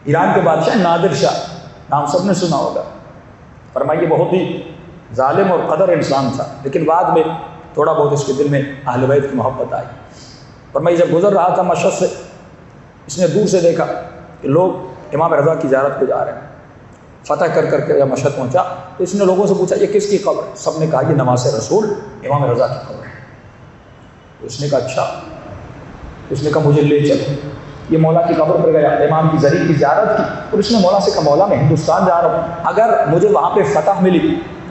ایران کے بادشاہ نادر شاہ نام سب نے سنا ہوگا. فرمائیے بہت ہی ظالم اور قدر انسان تھا، لیکن بعد میں تھوڑا بہت اس کے دل میں اہل بیت کی محبت آئی. فرمائیے جب گزر رہا تھا مشہد سے، اس نے دور سے دیکھا کہ لوگ امام رضا کی زیارت کو جا رہے ہیں. فتح کر کر کے مشہد پہنچا تو اس نے لوگوں سے پوچھا یہ کس کی قبر ہے؟ سب نے کہا یہ نواز رسول امام رضا کی قبر ہے. اس نے کہا اچھا. اس نے کہا مجھے لے چلو. یہ مولا کی قبر پر گیا، امام کی زری کی زیارت کی، اور اس نے مولا سے کہا مولا میں ہندوستان جا رہا ہوں، اگر مجھے وہاں پہ فتح ملی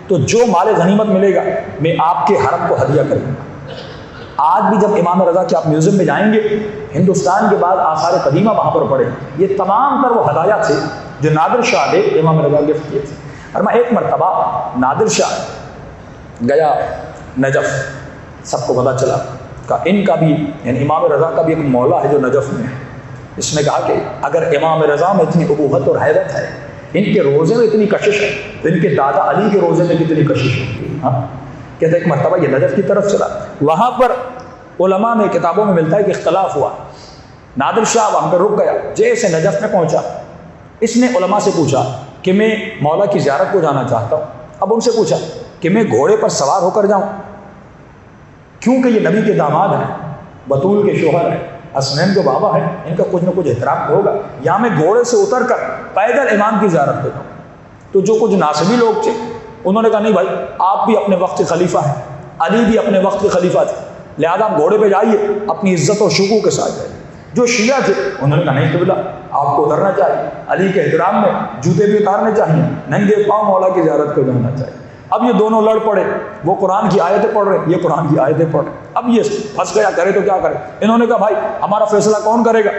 تو جو مال غنیمت ملے گا میں آپ کے حرم کو ہدیہ کروں گا. آج بھی جب امام رضا کے آپ میوزیم میں جائیں گے، ہندوستان کے بعد آثار قدیمہ وہاں پر پڑے. یہ تمام تر وہ ہدایات تھے جو نادر شاہ نے امام رضا گفٹ کیے تھے. اور میں ایک مرتبہ نادر شاہ گیا نجف، سب کو پتہ چلا کہ ان کا بھی یعنی امام رضا کا بھی ایک مولا ہے جو نجف میں ہے. اس نے کہا کہ اگر امام رضا میں اتنی ابوت اور حیرت ہے، ان کے روزے میں اتنی کشش ہے، تو ان کے دادا علی کے روزے میں کتنی کشش ہے. ہاں کہتے ایک مرتبہ یہ نجف کی طرف چلا، وہاں پر علماء میں کتابوں میں ملتا ہے کہ اختلاف ہوا. نادر شاہ وہاں پہ رک گیا. جیسے نجف میں پہنچا اس نے علماء سے پوچھا کہ میں مولا کی زیارت کو جانا چاہتا ہوں. اب ان سے پوچھا کہ میں گھوڑے پر سوار ہو کر جاؤں، کیونکہ یہ نبی کے داماد ہیں، بطول کے شوہر ہیں، حسنین کے بابا ہیں، ان کا کچھ نہ کچھ احترام ہوگا، یا میں گھوڑے سے اتر کر پیدل امام کی زیارت پہ جاؤں. تو جو کچھ ناصبی لوگ تھے انہوں نے کہا نہیں بھائی، آپ بھی اپنے وقت کے خلیفہ ہیں، علی بھی اپنے وقت کے خلیفہ تھے، لہذا آپ گھوڑے پہ جائیے، اپنی عزت اور شکوہ کے ساتھ جائیے. جو شیعہ تھے انہوں نے کہا نہیں قبلہ، آپ کو اترنا چاہیے، علی کے احترام میں جوتے بھی اتارنے چاہیے، ننگے پاؤں مولا کی زیارت کو جانا چاہیے. اب یہ دونوں لڑ پڑے، وہ قرآن کی آیتیں پڑھ رہے، یہ قرآن کی آیتیں پڑھ رہے. اب یہ پھنس گیا، کرے تو کیا کرے. انہوں نے کہا بھائی ہمارا فیصلہ کون کرے گا؟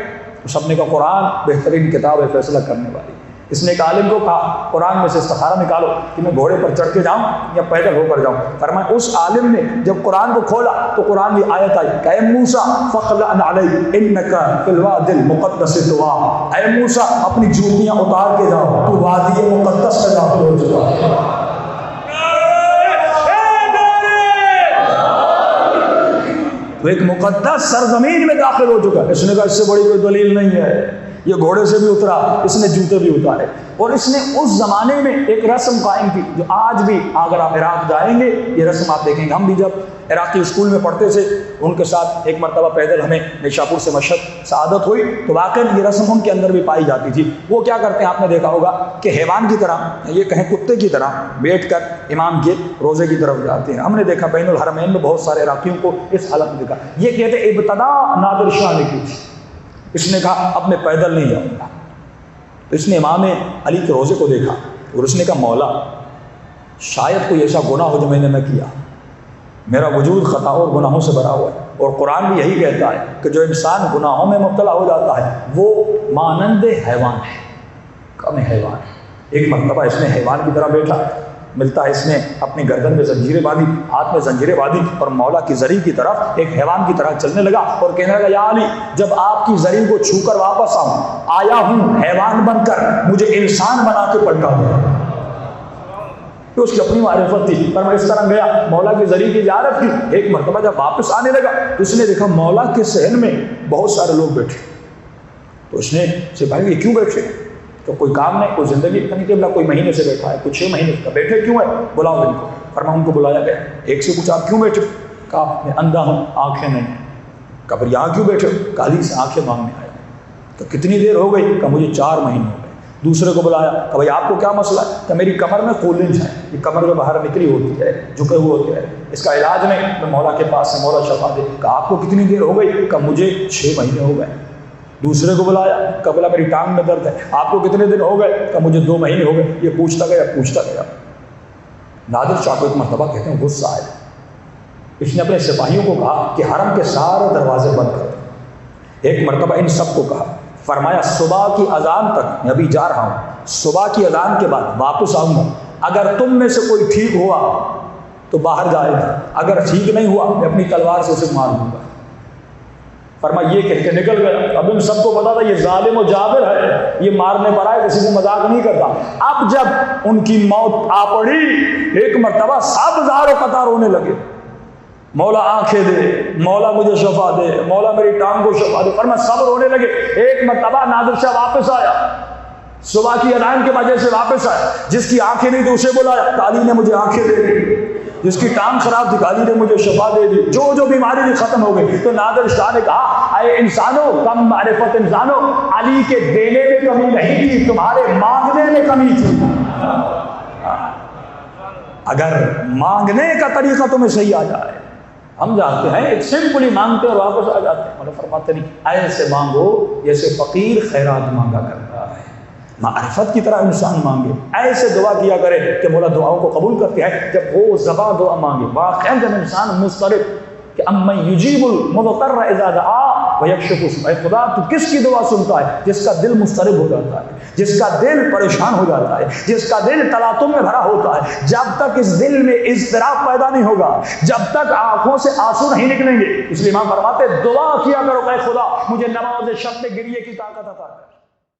سب نے کہا قرآن بہترین کتاب ہے فیصلہ کرنے والی. اس نے ایک عالم کو کہا قرآن میں سے استخارہ نکالو کہ میں گھوڑے پر چڑھ کے جاؤں یا پیدل ہو کر جاؤں. فرمایا اس عالم نے جب قرآن کو کھولا تو قرآن کی آیت آئی کہ اے موسیٰ فخلع علیہ انک فی الوادی المقدس طویٰ، اے موسیٰ اپنی جوتیاں اتار کے جاؤ، تو وادی مقدس میں داخل ہو چکا ہے. تو ایک مقدس سرزمین میں داخل ہو چکا. اس نے کہا اس سے بڑی کوئی دلیل نہیں ہے. یہ گھوڑے سے بھی اترا، اس نے جوتے بھی اتارے. اور اس نے اس زمانے میں ایک رسم قائم کی جو آج بھی اگر آپ عراق جائیں گے یہ رسم آپ دیکھیں گے. ہم بھی جب عراقی اسکول میں پڑھتے تھے ان کے ساتھ ایک مرتبہ پیدل ہمیں نیشاپور سے مشہد سعادت ہوئی تو واقعی یہ رسم ان کے اندر بھی پائی جاتی تھی. وہ کیا کرتے ہیں آپ نے دیکھا ہوگا کہ حیوان کی طرح، یہ کہیں کتے کی طرح بیٹھ کر امام کے روزے کی طرف جاتے ہیں. ہم نے دیکھا بین الحرمین میں بہت سارے عراقیوں کو اس حالت میں دیکھا. یہ کہتے ہیں ابتدا نادر شاہ نے کی. اس نے کہا اب میں پیدل نہیں جاؤں گا. تو اس نے امام علی کے روزے کو دیکھا اور اس نے کہا مولا شاید کوئی ایسا گناہ ہو جو میں نے نہ کیا، میرا وجود خطا اور گناہوں سے بھرا ہوا ہے. اور قرآن بھی یہی کہتا ہے کہ جو انسان گناہوں میں مبتلا ہو جاتا ہے وہ مانند حیوان ہے، کم حیوان ہے. ایک مرتبہ اس نے حیوان کی طرح بیٹھا، ملتا ہے اس نے اپنی گردن میں زنجیریں باندھی، ہاتھ میں زنجیریں باندھی اور مولا کی زری کی طرف ایک حیوان کی طرح چلنے لگا اور کہنے لگا یا علی جب آپ کی زری کو چھو کر واپس آؤں آیا ہوں حیوان بن کر، مجھے انسان بنا کے پلٹا ہوں. تو اس کی اپنی معرفت تھی. پر میں اس طرح گیا، مولا کی زری کی زیارت کی. ایک مرتبہ جب واپس آنے لگا تو اس نے دیکھا مولا کے صحن میں بہت سارے لوگ بیٹھے. تو اس نے سپاہی یہ کیوں بیٹھے؟ تو کوئی کام نہیں، کوئی زندگی نہیں قبلہ، کوئی مہینے سے بیٹھا ہے، کوئی 6 مہینے کا. بیٹھے کیوں ہے؟ بلاؤ ان کو. فرمایا ان کو بلایا گیا. ایک سے پوچھا آپ کیوں بیٹھے؟ کہا میں اندھا ہوں، آنکھیں نہیں. کہا پھر یہاں کیوں بیٹھے؟ کالی سے آنکھیں مانگنے آیا. تو کتنی دیر ہو گئی؟ کہا مجھے 4 مہینے ہو گئے. دوسرے کو بلایا، کہ بھائی آپ کو کیا مسئلہ ہے؟ کہ میری کمر میں کولنج ہے، یہ کمر جو باہر نکلی ہوتی ہے، جھکے ہوئے ہوتے ہیں، اس کا علاج نہیں، میں مولا کے پاس سے مولا شفا دے. کہ آپ کو کتنی دیر ہو گئی؟ کہ مجھے 6 مہینے ہو گئے. دوسرے کو بلایا، کہ بولا میری ٹانگ میں درد ہے، آپ کو کتنے دن ہو گئے؟ کہ مجھے 2 مہینے ہو گئے. یہ پوچھتا گیا. نادر شاہ کو ایک مرتبہ کہتے ہیں غصہ آیا. اس نے اپنے سپاہیوں کو کہا کہ حرم کے سارے دروازے بند کر دیں. ایک مرتبہ ان سب کو کہا، فرمایا صبح کی اذان تک میں ابھی جا رہا ہوں، صبح کی اذان کے بعد واپس آؤں گا. اگر تم میں سے کوئی ٹھیک ہوا تو باہر جائے گا، اگر ٹھیک نہیں ہوا میں اپنی تلوار سے اسے مار دوں گا. فرمایا یہ کہہ کے نکل گیا. اب ان سب کو پتا تھا یہ ظالم و جابر ہے، یہ مارنے پر آئے، کسی سے مذاق نہیں کرتا. اب جب ان کی موت آ پڑی ایک مرتبہ سب زار و قطار ہونے لگے. مولا آنکھیں دے، مولا مجھے شفا دے، مولا میری ٹانگ کو شفا دے، فرمایا صبر ہونے لگے۔ ایک مرتبہ نادر شاہ واپس آیا، صبح کی اذان کے وجہ سے واپس آیا، جس کی آنکھیں نہیں تھی اسے بلایا، کالی نے مجھے آنکھیں دے دی، جس کی ٹانگ خراب تھی کالی نے مجھے شفا دے دی، جو بیماری تھی ختم ہو گئی۔ تو نادر شاہ نے کہا اے انسانوں، کم معرفت انسانوں، علی کے دینے میں کمی نہیں تھی، تمہارے مانگنے میں کمی تھی۔ اگر مانگنے کا طریقہ تمہیں صحیح آ جائے، ہم جانتے ہیں ایک سمپلی مانگتے اور واپس آ جاتے ہیں، مولا فرماتے نہیں ایسے مانگو جیسے فقیر خیرات مانگا کرتا ہے، معرفت کی طرح انسان مانگے، ایسے دعا کیا کرے کہ مولا دعاؤں کو قبول کرتے ہیں جب وہ زباں دعا مانگے۔ واقعا جب انسان مضطرب کہ امن یجیب المضطر اذا دعا ویکشف السوء، اے خدا تو کس کی دعا سنتا ہے؟ جس کا دل مضطرب ہو جاتا ہے، جس کا دل پریشان ہو جاتا ہے، جس کا دل تلاطم میں بھرا ہوتا ہے۔ جب تک اس دل میں اضطراب پیدا نہیں ہوگا، جب تک آنکھوں سے آنسو نہیں نکلیں گے، اس لیے امام فرماتے دعا کیا کرو کہ اے خدا مجھے نماز شب میں گریے کی طاقت عطا کر۔